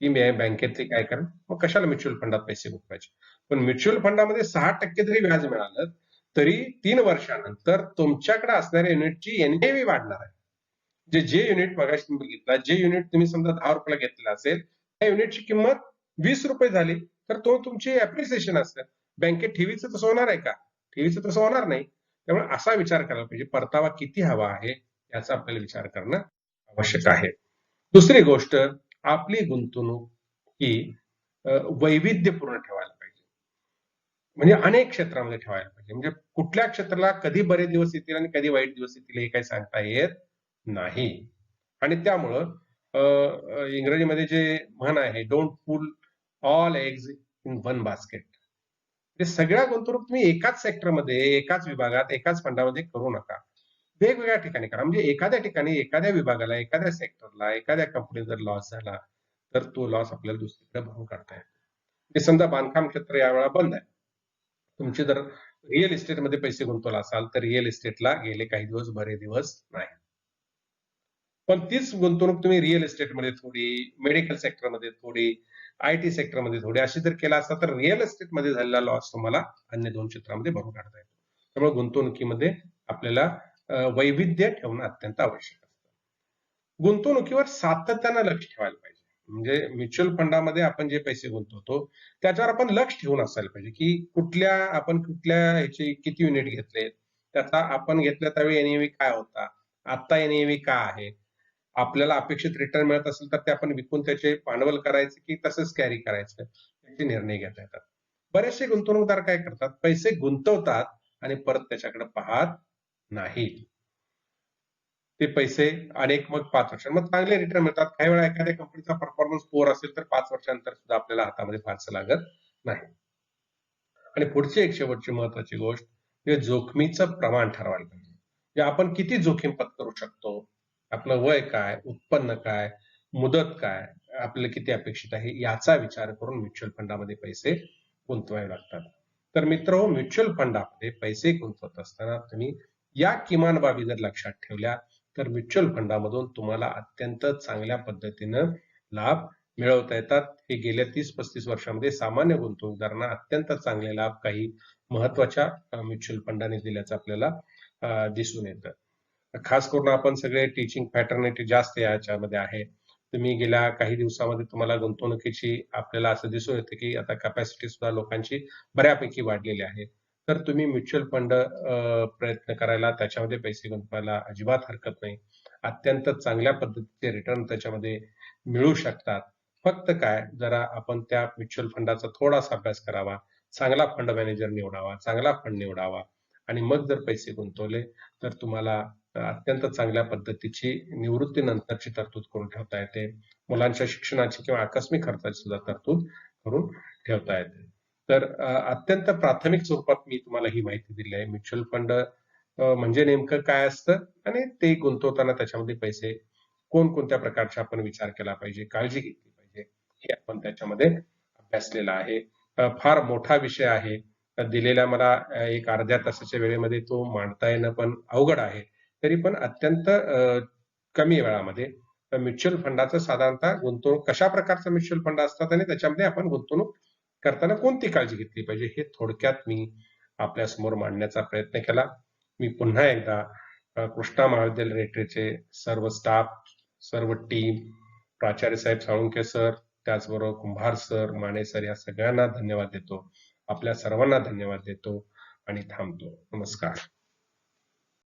की मी बँकेतले काय करेन, मग कशाला म्युच्युअल फंडात पैसे गुंतवायचे. पण म्युच्युअल फंडामध्ये 6% जरी व्याज मिळालं तरी 3 वर्षानंतर तुमच्याकडे असणाऱ्या युनिटची एनएव्ही वाढणार आहे. जे युनिट मगाशी तुम्ही बघितला, जे युनिट तुम्ही समजा 10 रुपयाला घेतलेलं असेल, त्या युनिटची किंमत 20 रुपये झाली, तर तो तुमची अप्रिसिएशन असतं. बँकेत ठेवीचं तसं होणार आहे का? ठेवीचं तसं होणार नाही. त्यामुळे असा विचार करायला पाहिजे, परतावा किती हवा आहे याचा आपल्याला विचार करणं आवश्यक आहे. दुसरी गोष्ट, आपली गुंतवणूक ही वैविध्यपूर्ण ठेवायला पाहिजे. म्हणजे अनेक क्षेत्रामध्ये ठेवायला पाहिजे. म्हणजे कुठल्या क्षेत्राला कधी बरे दिवस येतील आणि कधी वाईट दिवस येतील हे काही सांगता येत नाही. आणि त्यामुळं इंग्रजीमध्ये जे म्हण आहे, don't pull all eggs in one basket. ते सगळ्या गुंतवणूक तुम्ही एकाच सेक्टरमध्ये, एकाच विभागात, एकाच फंडामध्ये करू नका. वेगवेगळ्या ठिकाणी करा. म्हणजे एखाद्या ठिकाणी, एखाद्या विभागाला, एखाद्या सेक्टरला, एखाद्या कंपनीत जर लॉस झाला, तर तो लॉस आपल्याला दुसरीकडे भरून काढता येतो. म्हणजे समजा बांधकाम क्षेत्र यावेळेला बंद आहे. तुमचे जर रिअल इस्टेटमध्ये पैसे गुंतवला असाल, तर रिअल इस्टेटला गेले काही दिवस बरे दिवस नाही. पण तीच गुंतवणूक तुम्ही रिअल इस्टेटमध्ये थोडी, मेडिकल सेक्टरमध्ये थोडी, आयटी सेक्टरमध्ये थोडी अशी जर केला असता, तर रिअल इस्टेटमध्ये झालेला लॉस तुम्हाला अन्य 2 क्षेत्रामध्ये भरून काढता येतो. त्यामुळे गुंतवणुकीमध्ये आपल्याला वैविध्य ठेवणं अत्यंत आवश्यक असतं. गुंतवणुकीवर सातत्यानं लक्ष ठेवायला पाहिजे. म्हणजे म्युच्युअल फंडामध्ये आपण जे पैसे गुंतवतो, त्याच्यावर आपण लक्ष ठेवून असायला पाहिजे, की आपण कुठल्या ह्याचे किती युनिट घेतले, त्याचा आपण घेतल्या त्यावेळी एनएव्ही काय होता, आता एनएव्ही काय आहे. आपल्याला अपेक्षित रिटर्न मिळत असेल तर ते आपण विकून त्याचे भांडवल करायचे की तसंच कॅरी करायचं, याचे निर्णय घेता येतात. बरेचसे गुंतवणूकदार काय करतात, पैसे गुंतवतात आणि परत त्याच्याकडे पाहत नाहीत. ते पैसे अनेक मग 5 वर्ष मग चांगले रिटर्न मिळतात. काही वेळा एखाद्या कंपनीचा परफॉर्मन्स पुअर असेल तर 5 वर्षानंतर सुद्धा आपल्याला हातामध्ये फारसं लागत नाही. आणि पुढची एक शेवटची महत्वाची गोष्ट, म्हणजे जोखमीचं प्रमाण ठरवायला पाहिजे. म्हणजे आपण किती जोखीम पत्करू शकतो, आपलं वय काय, उत्पन्न काय, मुदत काय, आपल्याला किती अपेक्षित आहे याचा विचार करून म्युच्युअल फंडामध्ये पैसे गुंतवावे लागतात. तर मित्र, म्युच्युअल फंडामध्ये पैसे गुंतवत असताना तुम्ही या किमान बाबी जर लक्षात ठेवल्या, तर म्युच्युअल फंडामधून तुम्हाला अत्यंत चांगल्या पद्धतीनं लाभ मिळवता येतात. हे गेल्या 30-35 वर्षामध्ये सामान्य गुंतवणूकदारांना अत्यंत चांगले लाभ काही महत्वाच्या म्युच्युअल फंडाने दिल्याचं आपल्याला दिसून येतं. खास करून आपण सगळे टीचिंग फॅटर्निटी जास्त याच्यामध्ये आहे. तुम्ही गेल्या काही दिवसामध्ये तुम्हाला गुंतवणुकीची आपल्याला असं दिसून येतं की आता कॅपॅसिटी सुद्धा लोकांची बऱ्यापैकी वाढलेली आहे. तर तुम्ही म्युच्युअल फंड प्रयत्न करायला, त्याच्यामध्ये पैसे गुंतवायला अजिबात हरकत नाही. अत्यंत चांगल्या पद्धतीचे रिटर्न त्याच्यामध्ये मिळू शकतात. फक्त काय, जरा आपण त्या म्युच्युअल फंडाचा थोडासा अभ्यास करावा, चांगला फंड मॅनेजर निवडावा, चांगला फंड निवडावा आणि मग जर पैसे गुंतवले तर तुम्हाला अत्यंत चांगल्या पद्धतीची निवृत्तीनंतरची तरतूद करून ठेवता येते. मुलांच्या शिक्षणाची किंवा आकस्मिक खर्चाची सुद्धा तरतूद करून ठेवता येते. तर अत्यंत प्राथमिक स्वरूपात मी तुम्हाला ही माहिती दिली आहे. म्युच्युअल फंड म्हणजे नेमकं काय असतं आणि ते गुंतवताना त्याच्यामध्ये पैसे कोणकोणत्या प्रकारचे आपण विचार केला पाहिजे, काळजी घेतली पाहिजे, हे आपण त्याच्यामध्ये अभ्यासलेलं आहे. फार मोठा विषय आहे. दिलेल्या मला एक अर्ध्या तासाच्या वेळेमध्ये तो मांडता येणं पण अवघड आहे. तरी पण अत्यंत कमी वेळामध्ये म्युच्युअल फंडाचं साधारणतः गुंतवणूक कशा प्रकारचा म्युच्युअल फंड असतात आणि त्याच्यामध्ये आपण गुंतवणूक करताना कोणती काळजी घेतली पाहिजे, हे थोडक्यात मी आपल्या समोर मांडण्याचा प्रयत्न केला. मी पुन्हा एकदा कृष्णा महाविद्यालय रेटरेचे सर्व स्टाफ, सर्व टीम, प्राचार्य साहेब साळुंखे सर, त्याचबरोबर कुंभार सर, माने सर या सगळ्यांना धन्यवाद देतो. आपल्या सर्वांना धन्यवाद देतो आणि थांबतो. नमस्कार.